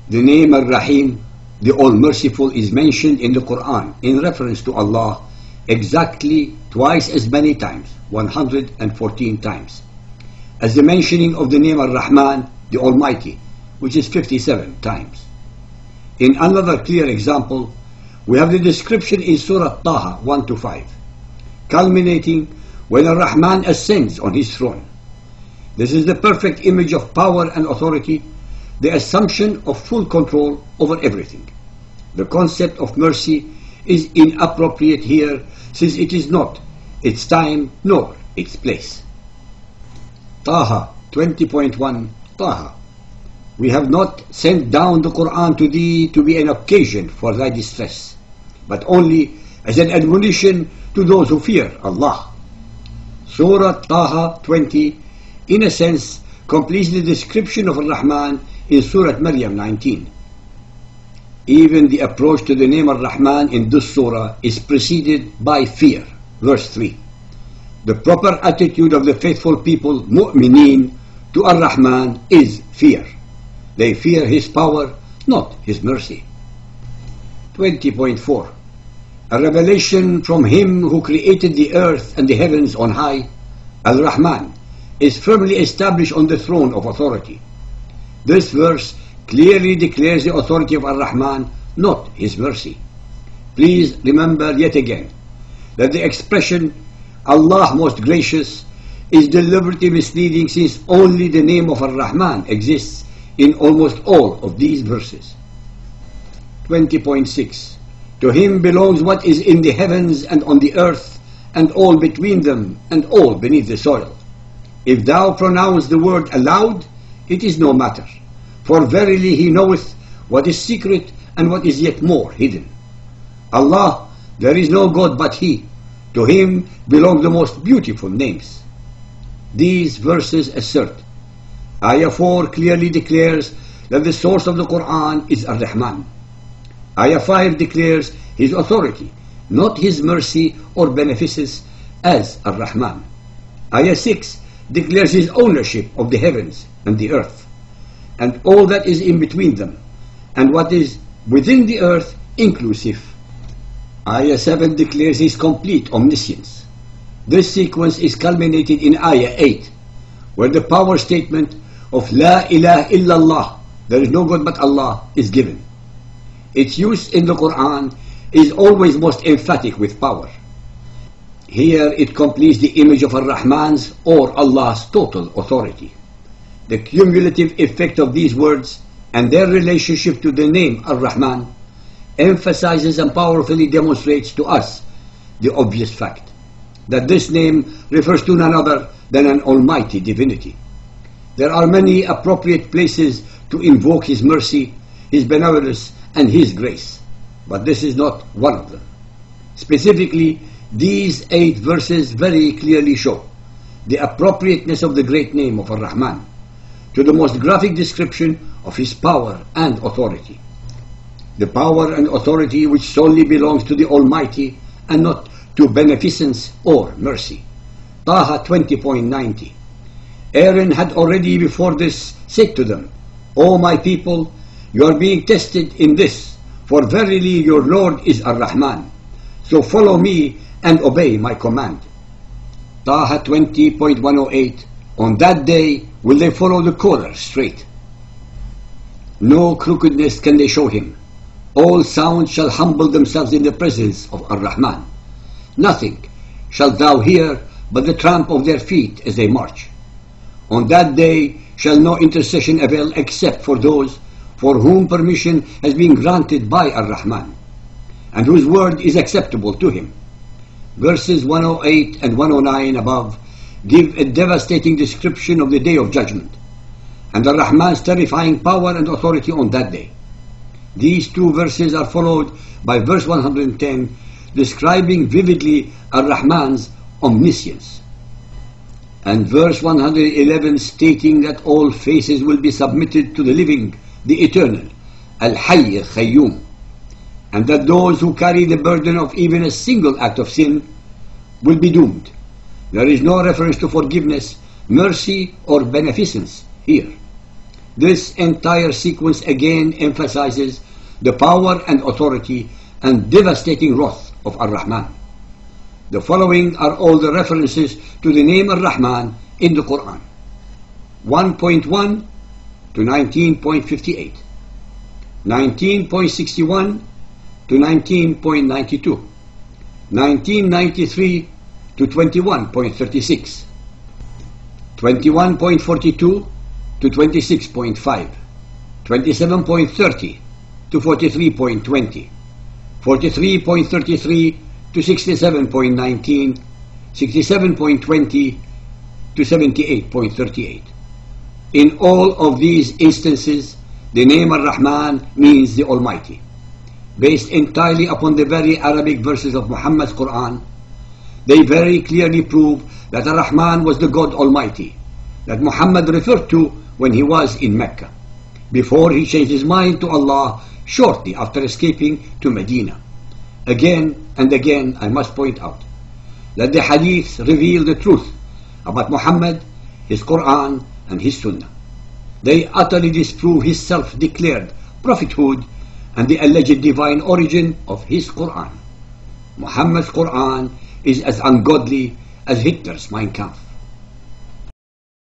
The name Ar-Rahim, the All-Merciful, is mentioned in the Quran in reference to Allah exactly twice as many times, 114 times, as the mentioning of the name Ar-Rahman, the Almighty, which is 57 times. In another clear example, we have the description in Surah Taha 1-5, culminating when Ar-Rahman ascends on his throne. This is the perfect image of power and authority, the assumption of full control over everything. The concept of mercy is inappropriate here, since it is not its time nor its place. Taha 20.1 Taha. We have not sent down the Quran to thee to be an occasion for thy distress, but only as an admonition to those who fear Allah. Surah Taha 20, in a sense, completes the description of Ar-Rahman in Surah Maryam 19. Even the approach to the name Ar-Rahman in this surah is preceded by fear. Verse 3. The proper attitude of the faithful people, mu'mineen, to Ar-Rahman is fear. They fear his power, not his mercy. 20.4. A revelation from him who created the earth and the heavens on high, Al-Rahman, is firmly established on the throne of authority. This verse clearly declares the authority of Ar-Rahman, not his mercy. Please remember yet again that the expression Allah Most Gracious is deliberately misleading, since only the name of Ar-Rahman exists in almost all of these verses. 20.6. To him belongs what is in the heavens and on the earth, and all between them, and all beneath the soil. If thou pronounce the word aloud, it is no matter, for verily he knoweth what is secret and what is yet more hidden. Allah, there is no God but He. To Him belong the most beautiful names. These verses assert. Ayah 4 clearly declares that the source of the Quran is Ar-Rahman. Ayah 5 declares His authority, not His mercy or beneficence, as Ar-Rahman. Ayah 6 declares His ownership of the heavens and the earth, and all that is in between them, and what is within the earth inclusive. Ayah 7 declares His complete omniscience. This sequence is culminated in Ayah 8, where the power statement of La ilaha illallah, there is no God but Allah, is given. Its use in the Quran is always most emphatic with power. Here it completes the image of Ar-Rahman's or Allah's total authority. The cumulative effect of these words and their relationship to the name Ar-Rahman emphasizes and powerfully demonstrates to us the obvious fact that this name refers to none other than an almighty divinity. There are many appropriate places to invoke His mercy, His benevolence, and His grace, but this is not one of them. Specifically, these 8 verses very clearly show the appropriateness of the great name of Ar-Rahman to the most graphic description of His power and authority. The power and authority which solely belongs to the Almighty and not to beneficence or mercy. Taha 20.90. Aaron had already before this said to them, O my people, you are being tested in this, for verily your Lord is Ar-Rahman. So follow me and obey my command. Taha 20.108. On that day will they follow the caller straight. No crookedness can they show him. All sounds shall humble themselves in the presence of Ar-Rahman. Nothing shalt thou hear but the tramp of their feet as they march. On that day shall no intercession avail except for those for whom permission has been granted by Ar-Rahman, and whose word is acceptable to him. Verses 108 and 109 above give a devastating description of the day of judgment, and Ar-Rahman's terrifying power and authority on that day. These 2 verses are followed by verse 110, describing vividly Ar-Rahman's omniscience, and verse 111 stating that all faces will be submitted to the living, the eternal, Al-Hayy Al-Khayyum, and that those who carry the burden of even a single act of sin will be doomed. There is no reference to forgiveness, mercy, or beneficence here. This entire sequence again emphasizes the power and authority and devastating wrath of Ar-Rahman. The following are all the references to the name Ar-Rahman in the Quran. 1.1 to 19.58, 19.61 to 19.92, 1993 to 21.36, 21.42 to 26.5, 27.30 to 43.20, 43.33 to 67.19, 67.20 to 78.38. In all of these instances, the name Ar-Rahman means the Almighty. Based entirely upon the very Arabic verses of Muhammad's Quran, they very clearly prove that Ar-Rahman was the God Almighty that Muhammad referred to when he was in Mecca, before he changed his mind to Allah shortly after escaping to Medina. Again and again I must point out that the hadiths reveal the truth about Muhammad, his Quran and his Sunnah. They utterly disprove his self-declared prophethood and the alleged divine origin of his Quran. Muhammad's Quran is as ungodly as Hitler's Mein Kampf.